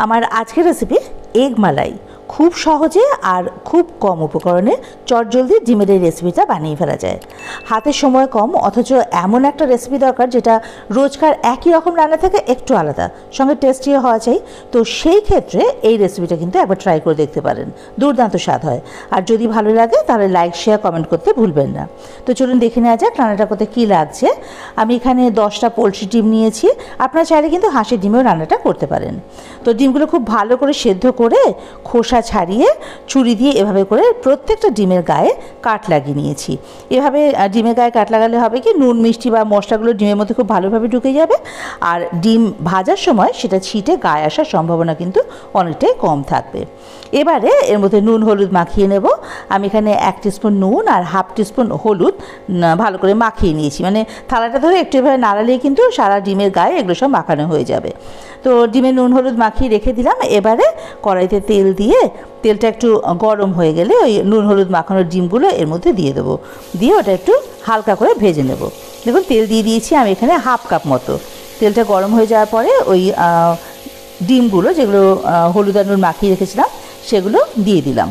আমার আজকের recipe egg মালাই। খুব সহজে আর খুব কম উপকরণে চটজলদি ডিমের এই রেসিপিটা বানিয়ে ফেলা যায়। হাতে সময় কম, অথচ এমন একটা রেসিপি দরকার যেটা রোজকার একই রকম রান্না থেকে একটু আলাদা, সঙ্গে টেস্টিও হওয়া চাই। তো সেই ক্ষেত্রে এই রেসিপিটা কিন্তু একবার ট্রাই করে দেখতে পারেন, দুর্দান্ত স্বাদ হয়। আর যদি ভালো লাগে তাহলে লাইক, শেয়ার, কমেন্ট করতে ভুলবেন না। তো চলুন দেখে নেওয়া যাক রান্নাটা করতে কী লাগছে। আমি এখানে 10টা পোলট্রি ডিম নিয়েছি। আপনারা চাইলে কিন্তু হাঁসের ডিমেও রান্নাটা করতে পারেন। তো ডিমগুলো খুব ভালো করে সেদ্ধ করে খোসা ছাড়িয়ে ছুরি দিয়ে এভাবে করে প্রত্যেকটা ডিমের গায়ে কাট লাগিয়ে নিয়েছি। এভাবে ডিমের গায়ে কাট লাগালে হবে কি, নুন, মিষ্টি বা মশলাগুলো ডিমের মধ্যে খুব ভালোভাবে ঢুকে যাবে, আর ডিম ভাজার সময় সেটা ছিটে গায়ে আসার সম্ভাবনা কিন্তু অনেকটাই কম থাকবে। এবারে এর মধ্যে নুন হলুদ মাখিয়ে নেব। আমি এখানে 1 টিস্পুন নুন আর হাফ টিস্পুন হলুদ ভালো করে মাখিয়ে নিয়েছি। মানে থালাটা ধরে একটু এভাবে নাড়ালেই কিন্তু সারা ডিমের গায়ে এগুলো সব মাখানো হয়ে যাবে। তো ডিমে নুন হলুদ মাখিয়ে রেখে দিলাম। এবারে কড়াইতে তেল দিয়ে তেলটা একটু গরম হয়ে গেলে ওই নুন হলুদ মাখানোর ডিমগুলো এর মধ্যে দিয়ে দেবো। দিয়ে ওটা একটু হালকা করে ভেজে নেব। দেখুন তেল দিয়ে দিয়েছি আমি এখানে হাফ কাপ মতো। তেলটা গরম হয়ে যাওয়ার পরে ওই ডিমগুলো যেগুলো হলুদ আর নুন মাখিয়ে রেখেছিলাম সেগুলো দিয়ে দিলাম।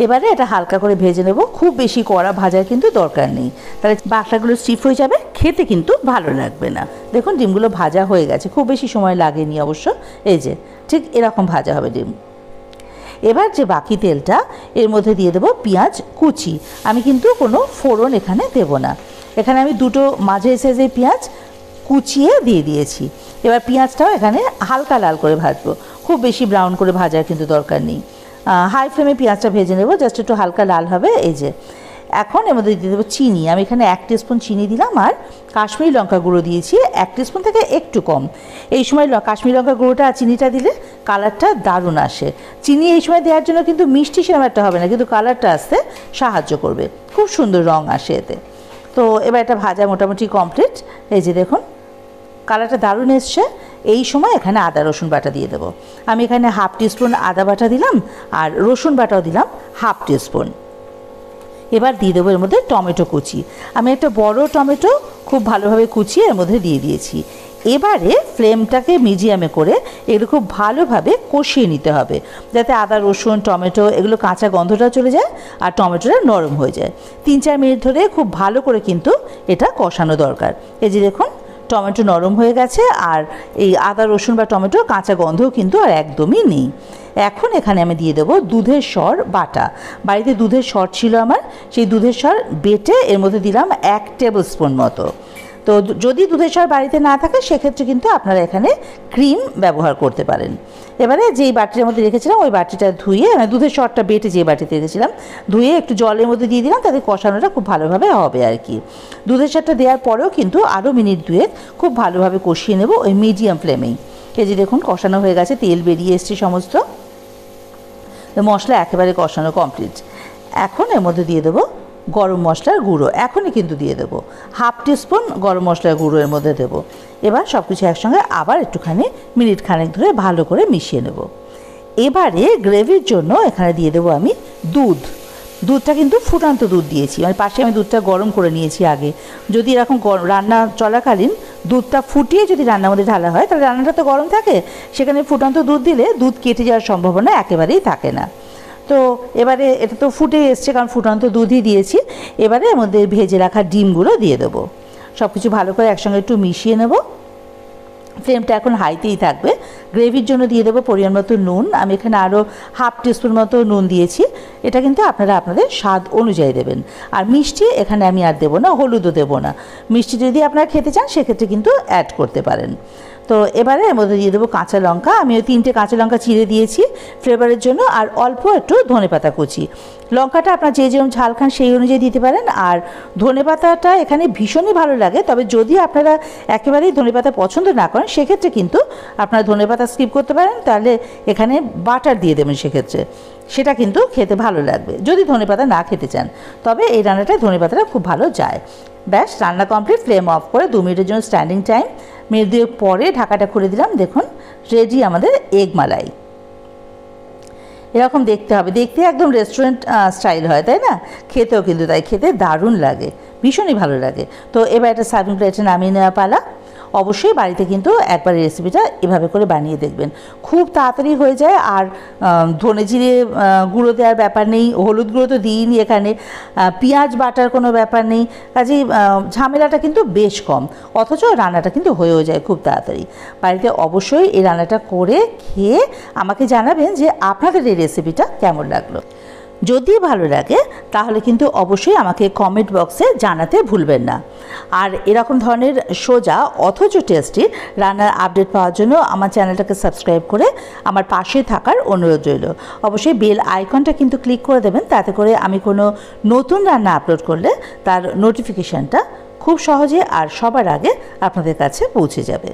এবারে এটা হালকা করে ভেজে নেব। খুব বেশি কড়া ভাজার কিন্তু দরকার নেই, তাহলে বাকলাগুলো স্টিফ হয়ে যাবে, খেতে কিন্তু ভালো লাগবে না। দেখুন ডিমগুলো ভাজা হয়ে গেছে, খুব বেশি সময় লাগেনি অবশ্য। এই যে ঠিক এরকম ভাজা হবে ডিম। এবার যে বাকি তেলটা এর মধ্যে দিয়ে দেবো পেঁয়াজ কুচি। আমি কিন্তু কোনো ফোড়ন এখানে দেব না। এখানে আমি দুটো মাঝে সাইজের পেঁয়াজ কুচিয়ে দিয়ে দিয়েছি। এবার পেঁয়াজটাও এখানে হালকা লাল করে ভাজবো, খুব বেশি ব্রাউন করে ভাজার কিন্তু দরকার নেই। হাই ফ্লেমে পেঁয়াজটা ভেজে নেব, জাস্ট একটু হালকা লাল হবে। এই যে এখন এর মধ্যে দিয়ে দেবো চিনি। আমি এখানে 1 টিস্পুন চিনি দিলাম, আর কাশ্মীরি লঙ্কা গুঁড়ো দিয়েছি 1 টিস্পুন থেকে একটু কম। এই সময় কাশ্মীরি লঙ্কা গুঁড়োটা আর চিনিটা দিলে কালারটা দারুণ আসে। চিনি এই সময় দেওয়ার জন্য কিন্তু মিষ্টি সেরকম একটা হবে না, কিন্তু কালারটা আসতে সাহায্য করবে, খুব সুন্দর রং আসে এতে। তো এবার এটা ভাজা মোটামুটি কমপ্লিট। এই যে দেখুন কালারটা দারুণ এসছে। এই সময় এখানে আদা রসুন বাটা দিয়ে দেবো। আমি এখানে হাফ টিস্পুন আদা বাটা দিলাম, আর রসুন বাটাও দিলাম হাফ টিস্পুন। এবার দিয়ে দেবো এর মধ্যে টমেটো কুচি। আমি একটা বড় টমেটো খুব ভালোভাবে কুচিয়ে এর মধ্যে দিয়ে দিয়েছি। এবারে ফ্লেমটাকে মিডিয়ামে করে এগুলো খুব ভালোভাবে কষিয়ে নিতে হবে, যাতে আদা রসুন টমেটো এগুলো কাঁচা গন্ধটা চলে যায় আর টমেটোটা নরম হয়ে যায়। 3-4 মিনিট ধরে খুব ভালো করে কিন্তু এটা কষানো দরকার। এই যে দেখুন টমেটো নরম হয়ে গেছে, আর এই আদা রসুন বা টমেটো কাঁচা গন্ধও কিন্তু আর একদমই নেই। এখন এখানে আমি দিয়ে দেবো দুধের সর বাটা। বাড়িতে দুধের সর ছিল আমার, সেই দুধের সর বেটে এর মধ্যে দিলাম 1 টেবিল স্পুন মতো। তো যদি দুধের সর বাড়িতে না থাকে সেক্ষেত্রে কিন্তু আপনারা এখানে ক্রিম ব্যবহার করতে পারেন। এবারে যেই বাটির মধ্যে রেখেছিলাম ওই বাটিটা ধুয়ে, মানে দুধের সরটা বেটে যে বাটিতে রেখেছিলাম ধুয়ে একটু জলের মধ্যে দিয়ে দিলাম, তাতে কষানোটা খুব ভালোভাবে হবে আর কি। দুধের সরটা দেওয়ার পরেও কিন্তু আরও মিনিট 2 খুব ভালোভাবে কষিয়ে নেব ওই মিডিয়াম ফ্লেমেই। এই যে দেখুন কষানো হয়ে গেছে, তেল বেরিয়ে এসছে সমস্ত, মশলা একেবারে কষানো কমপ্লিট। এখন এর মধ্যে দিয়ে দেবো গরম মশলার গুঁড়ো। এখনই কিন্তু দিয়ে দেবো হাফ টিস্পুন গরম মশলার গুঁড়ো এর মধ্যে দেবো। এবার সব কিছু একসঙ্গে আবার একটুখানি মিনিট খানেক ধরে ভালো করে মিশিয়ে নেব। এবারে গ্রেভির জন্য এখানে দিয়ে দেবো আমি দুধটা কিন্তু ফুটান্ত দুধ দিয়েছি, মানে পাশে আমি দুধটা গরম করে নিয়েছি আগে। যদি এরকম রান্না চলাকালীন দুধটা ফুটিয়ে যদি রান্নার মধ্যে ঢালা হয় তাহলে রান্নাটা তো গরম থাকে, সেখানে ফুটান্ত দুধ দিলে দুধ কেটে যাওয়ার সম্ভাবনা একেবারেই থাকে না। তো এবারে এটা তো ফুটে এসছে, কারণ ফুটান্ত দুধই দিয়েছি। এবারে এর মধ্যে ভেজে রাখা ডিমগুলো দিয়ে দেবো। সব কিছু ভালো করে একসঙ্গে একটু মিশিয়ে নেব। ফ্লেমটা এখন হাইতেই থাকবে। গ্রেভির জন্য দিয়ে দেবো পরিমাণ মতো নুন। আমি এখানে আরও হাফ টিস্পুন মতো নুন দিয়েছি। এটা কিন্তু আপনারা আপনাদের স্বাদ অনুযায়ী দেবেন। আর মিষ্টি এখানে আমি আর দেবো না, হলুদও দেবো না। মিষ্টি যদি আপনারা খেতে চান সেক্ষেত্রে কিন্তু অ্যাড করতে পারেন। তো এবারে এর মধ্যে দিয়ে দেবো কাঁচা লঙ্কা। আমি ওই 3টে কাঁচা লঙ্কা চিড়ে দিয়েছি ফ্লেভারের জন্য, আর অল্প একটু ধনেপাতা কুচি। লঙ্কাটা আপনার যে যেরকম ঝাল খান সেই অনুযায়ী দিতে পারেন। আর ধনেপাতাটা এখানে ভীষণই ভালো লাগে, তবে যদি আপনারা একেবারেই ধনেপাতা পছন্দ না করেন সেক্ষেত্রে কিন্তু আপনারা ধনেপাতা স্কিপ করতে পারেন, তাহলে এখানে বাটার দিয়ে দেবেন, সেক্ষেত্রে সেটা কিন্তু খেতে ভালো লাগবে যদি ধনেপাতা না খেতে চান। তবে এই রান্নাটায় ধনেপাতাটা খুব ভালো যায়। ব্যাস রান্না কমপ্লিট। ফ্লেম অফ করে 2 মিনিটের জন্য স্ট্যান্ডিং টাইম। মিনিট 2 পরে ঢাকাটা খুলে দিলাম। দেখুন রেডি আমাদের এগ মালাই। এরকম দেখতে হবে, দেখতে একদম রেস্টুরেন্ট স্টাইল হয়, তাই না? খেতেও কিন্তু তাই, খেতে দারুণ লাগে, ভীষণই ভালো লাগে। তো এবার একটা সার্ভিং প্লেটে নামিয়ে নেওয়া পালা। অবশ্যই বাড়িতে কিন্তু একবার রেসিপিটা এভাবে করে বানিয়ে দেখবেন, খুব তাড়াতাড়ি হয়ে যায়। আর ধনে জিরে গুঁড়ো দেওয়ার ব্যাপার নেই, হলুদ গুঁড়ো তো দিইনি এখানে, পেঁয়াজ বাটার কোনো ব্যাপার নেই, কাজেই ঝামেলাটা কিন্তু বেশ কম, অথচ রান্নাটা কিন্তু হয়েও যায় খুব তাড়াতাড়ি। বাড়িতে অবশ্যই এই রান্নাটা করে খেয়ে আমাকে জানাবেন যে আপনাদের এই রেসিপিটা কেমন লাগলো। যদি ভালো লাগে তাহলে কিন্তু অবশ্যই আমাকে কমেন্ট বক্সে জানাতে ভুলবেন না। আর এরকম ধরনের সোজা অথচ টেস্টি রান্নার আপডেট পাওয়ার জন্য আমার চ্যানেলটাকে সাবস্ক্রাইব করে আমার পাশে থাকার অনুরোধ রইল। অবশ্যই বেল আইকনটা কিন্তু ক্লিক করে দেবেন, তাতে করে আমি কোনো নতুন রান্না আপলোড করলে তার নোটিফিকেশানটা খুব সহজে আর সবার আগে আপনাদের কাছে পৌঁছে যাবে।